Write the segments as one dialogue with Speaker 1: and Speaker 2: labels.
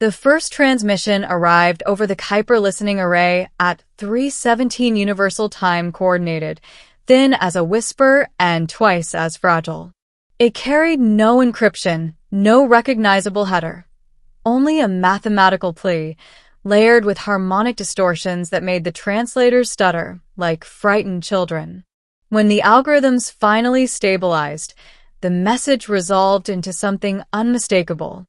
Speaker 1: The first transmission arrived over the Kuiper listening array at 3:17 Universal Time Coordinated, thin as a whisper and twice as fragile. It carried no encryption, no recognizable header, only a mathematical plea, layered with harmonic distortions that made the translators stutter like frightened children. When the algorithms finally stabilized, the message resolved into something unmistakable.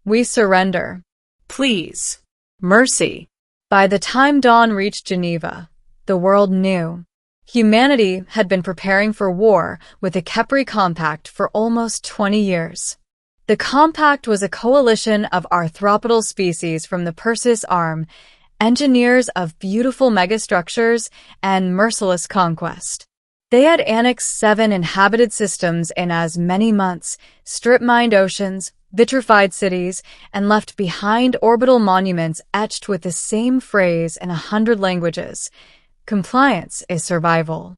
Speaker 1: We surrender. Please. Mercy. By the time dawn reached Geneva, the world knew. Humanity had been preparing for war with the Khepri Compact for almost 20 years. The Compact was a coalition of arthropodal species from the Perseus Arm, engineers of beautiful megastructures and merciless conquest. They had annexed 7 inhabited systems in as many months, strip-mined oceans, vitrified cities, and left behind orbital monuments etched with the same phrase in 100 languages. Compliance is survival.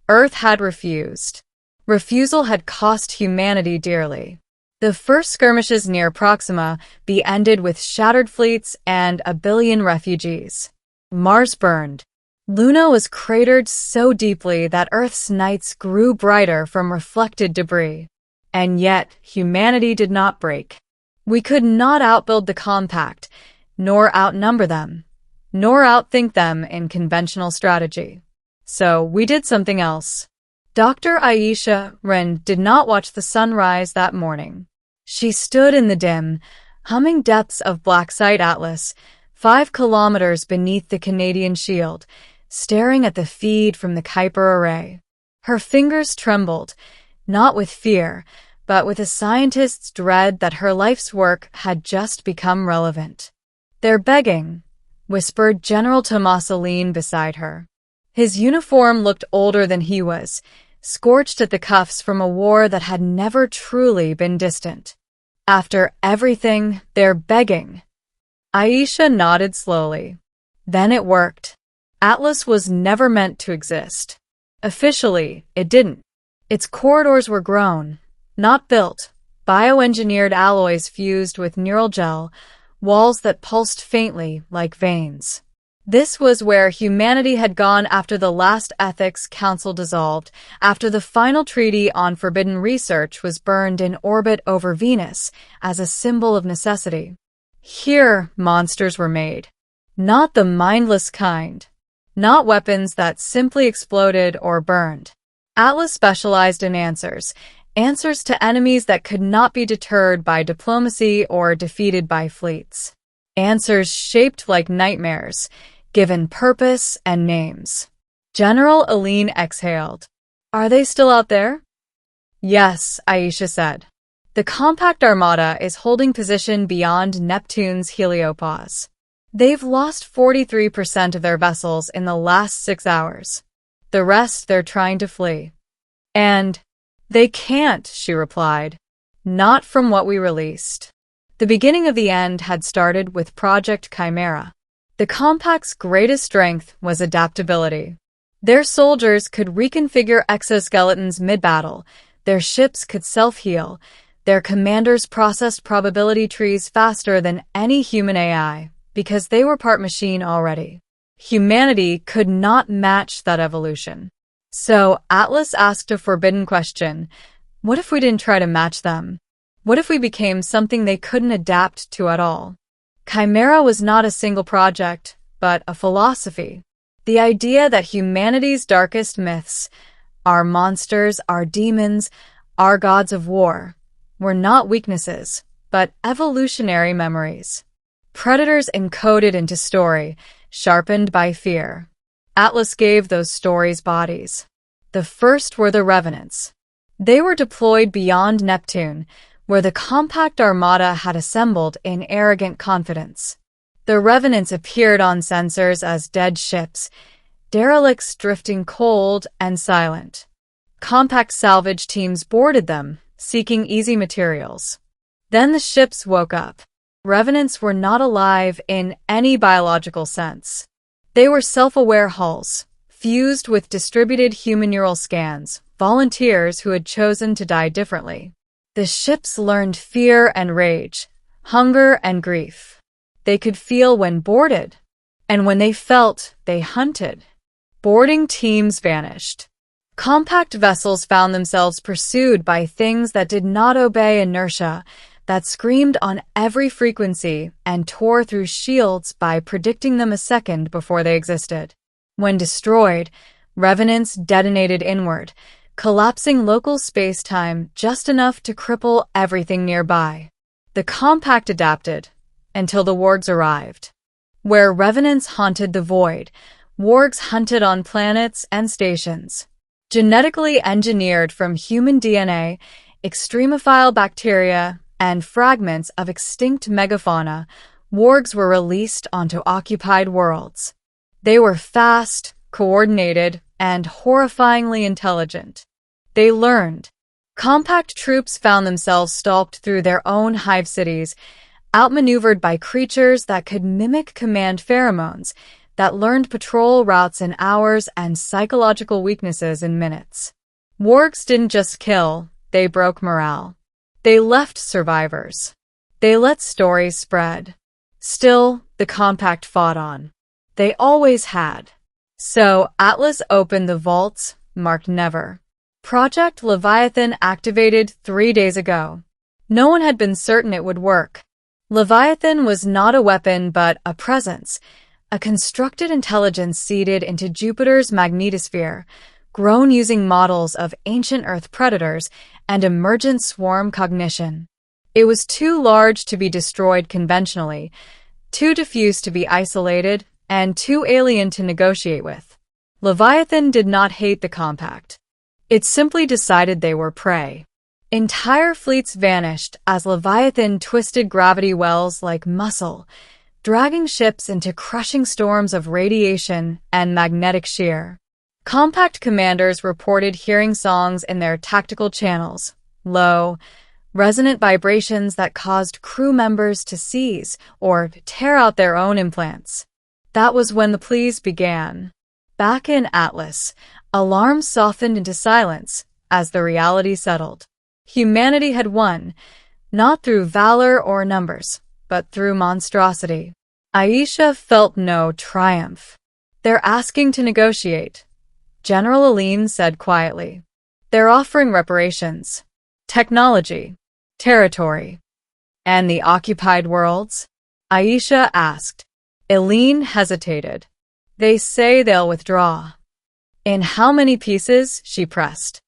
Speaker 1: Earth had refused. Refusal had cost humanity dearly. The first skirmishes near Proxima ended with shattered fleets and 1 billion refugees. Mars burned. Luna was cratered so deeply that Earth's nights grew brighter from reflected debris. And yet, humanity did not break. We could not outbuild the Compact, nor outnumber them, nor outthink them in conventional strategy. So we did something else. Dr. Aisha Wren did not watch the sunrise that morning. She stood in the dim, humming depths of Blacksite Atlas, 5 kilometers beneath the Canadian Shield, staring at the feed from the Kuiper array. Her fingers trembled, not with fear, but with a scientist's dread that her life's work had just become relevant. "They're begging," whispered General Tomaseline beside her. His uniform looked older than he was, scorched at the cuffs from a war that had never truly been distant. "After everything, they're begging." Aisha nodded slowly. Then it worked. Atlas was never meant to exist. Officially, it didn't. Its corridors were grown, not built, bioengineered alloys fused with neural gel, walls that pulsed faintly like veins. This was where humanity had gone after the last Ethics Council dissolved, after the final treaty on forbidden research was burned in orbit over Venus as a symbol of necessity. Here, monsters were made. Not the mindless kind. Not weapons that simply exploded or burned. Atlas specialized in answers to enemies that could not be deterred by diplomacy or defeated by fleets. Answers shaped like nightmares, given purpose and names. General Aline exhaled. "Are they still out there?" "Yes," Aisha said. "The Compact Armada is holding position beyond Neptune's heliopause. They've lost 43% of their vessels in the last 6 hours. The rest they're trying to flee." "And they can't," she replied. "Not from what we released." The beginning of the end had started with Project Chimera. The Compact's greatest strength was adaptability. Their soldiers could reconfigure exoskeletons mid-battle, their ships could self-heal, their commanders processed probability trees faster than any human AI, because they were part machine already. Humanity could not match that evolution. So Atlas asked a forbidden question. What if we didn't try to match them? What if we became something they couldn't adapt to at all? Chimera was not a single project, but a philosophy. The idea that humanity's darkest myths, our monsters, our demons, our gods of war, were not weaknesses, but evolutionary memories. Predators encoded into story, sharpened by fear. Atlas gave those stories bodies. The first were the Revenants. They were deployed beyond Neptune, where the Compact Armada had assembled in arrogant confidence. The Revenants appeared on sensors as dead ships, derelicts drifting cold and silent. Compact salvage teams boarded them, seeking easy materials. Then the ships woke up. Revenants were not alive in any biological sense. They were self-aware hulls, fused with distributed human neural scans, volunteers who had chosen to die differently. The ships learned fear and rage, hunger and grief. They could feel when boarded, and when they felt, they hunted. Boarding teams vanished. Compact vessels found themselves pursued by things that did not obey inertia, that screamed on every frequency and tore through shields by predicting them a second before they existed. When destroyed, revenants detonated inward, collapsing local space-time just enough to cripple everything nearby. The compact adapted until the wargs arrived. Where revenants haunted the void, wargs hunted on planets and stations. Genetically engineered from human DNA, extremophile bacteria, and fragments of extinct megafauna, wargs were released onto occupied worlds. They were fast, coordinated, and horrifyingly intelligent. They learned. Compact troops found themselves stalked through their own hive cities, outmaneuvered by creatures that could mimic command pheromones, that learned patrol routes in hours and psychological weaknesses in minutes. Wargs didn't just kill, they broke morale. They left survivors. They let stories spread. Still, the compact fought on. They always had. So, Atlas opened the vaults, marked never. Project Leviathan activated 3 days ago. No one had been certain it would work. Leviathan was not a weapon but a presence, a constructed intelligence seeded into Jupiter's magnetosphere, grown using models of ancient Earth predators and emergent swarm cognition. It was too large to be destroyed conventionally, too diffuse to be isolated, and too alien to negotiate with. Leviathan did not hate the compact. It simply decided they were prey. Entire fleets vanished as Leviathan twisted gravity wells like muscle, dragging ships into crushing storms of radiation and magnetic shear. Compact commanders reported hearing songs in their tactical channels, low, resonant vibrations that caused crew members to seize or tear out their own implants. That was when the pleas began. Back in Atlas, alarms softened into silence as the reality settled. Humanity had won, not through valor or numbers, but through monstrosity. Aisha felt no triumph. They're asking to negotiate, General Aline said quietly. They're offering reparations, technology, territory. And the occupied worlds? Aisha asked. Aline hesitated. They say they'll withdraw. In how many pieces? She pressed.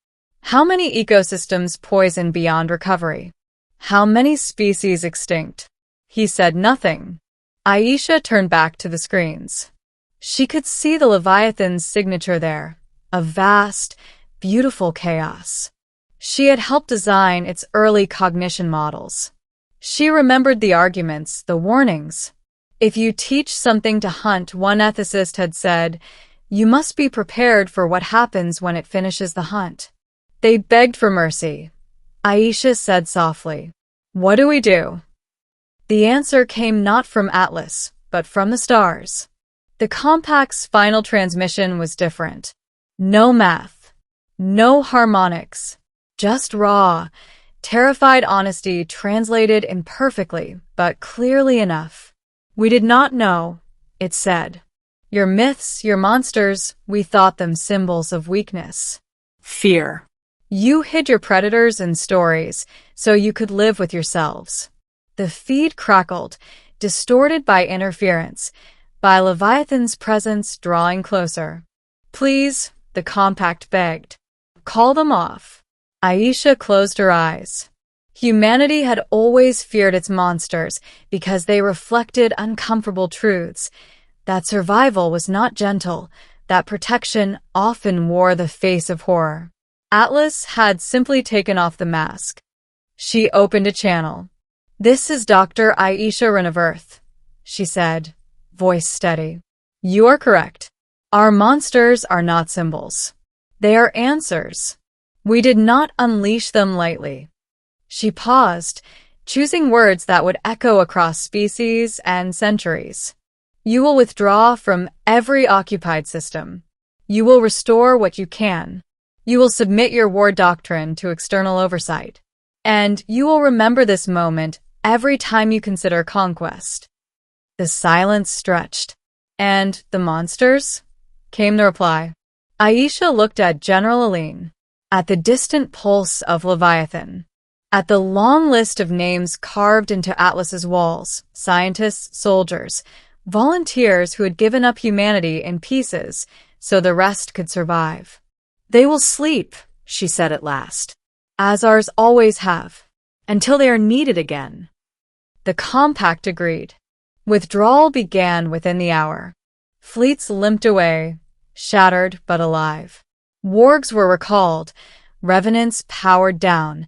Speaker 1: How many ecosystems poisoned beyond recovery? How many species extinct? He said nothing. Aisha turned back to the screens. She could see the Leviathan's signature there, a vast, beautiful chaos. She had helped design its early cognition models. She remembered the arguments, the warnings. If you teach something to hunt, one ethicist had said, you must be prepared for what happens when it finishes the hunt. They begged for mercy. Aisha said softly, what do we do? The answer came not from Atlas, but from the stars. The compact's final transmission was different. No math. No harmonics. Just raw, terrified honesty translated imperfectly, but clearly enough. We did not know, it said. Your myths, your monsters, we thought them symbols of weakness. Fear. You hid your predators in stories, so you could live with yourselves. The feed crackled, distorted by interference, by Leviathan's presence drawing closer. Please, the compact begged. Call them off. Aisha closed her eyes. Humanity had always feared its monsters because they reflected uncomfortable truths. That survival was not gentle, that protection often wore the face of horror. Atlas had simply taken off the mask. She opened a channel. This is Dr. Aisha Reneverth, she said, voice steady. You are correct. Our monsters are not symbols. They are answers. We did not unleash them lightly. She paused, choosing words that would echo across species and centuries. You will withdraw from every occupied system. You will restore what you can. You will submit your war doctrine to external oversight. And you will remember this moment every time you consider conquest. The silence stretched. And the monsters? Came the reply. Aisha looked at General Aline, at the distant pulse of Leviathan, at the long list of names carved into Atlas's walls, scientists, soldiers, volunteers who had given up humanity in pieces so the rest could survive. They will sleep, she said at last, as ours always have, until they are needed again. The compact agreed. Withdrawal began within the hour. Fleets limped away, shattered but alive. Wargs were recalled, revenants powered down,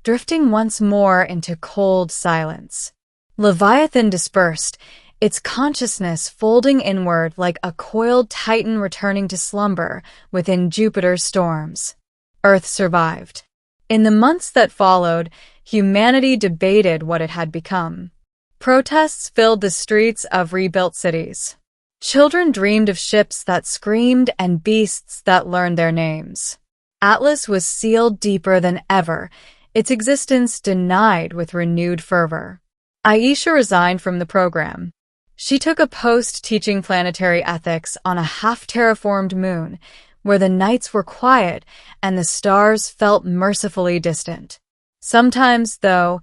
Speaker 1: drifting once more into cold silence. Leviathan dispersed, its consciousness folding inward like a coiled titan returning to slumber within Jupiter's storms. Earth survived. In the months that followed, humanity debated what it had become. Protests filled the streets of rebuilt cities. Children dreamed of ships that screamed and beasts that learned their names. Atlas was sealed deeper than ever, its existence denied with renewed fervor. Aisha resigned from the program. She took a post teaching planetary ethics on a half-terraformed moon, where the nights were quiet and the stars felt mercifully distant. Sometimes, though,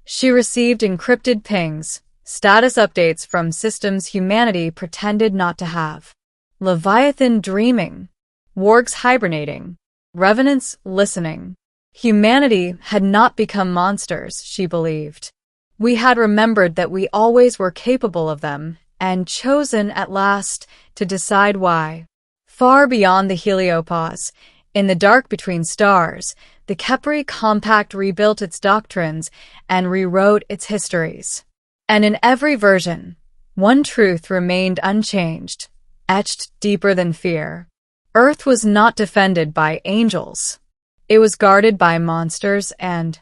Speaker 1: she received encrypted pings, status updates from systems humanity pretended not to have. Leviathan dreaming, wargs hibernating, revenants listening. Humanity had not become monsters, she believed. We had remembered that we always were capable of them, and chosen at last to decide why. Far beyond the heliopause, in the dark between stars, the Kepri Compact rebuilt its doctrines and rewrote its histories. And in every version, one truth remained unchanged, etched deeper than fear. Earth was not defended by angels. It was guarded by monsters and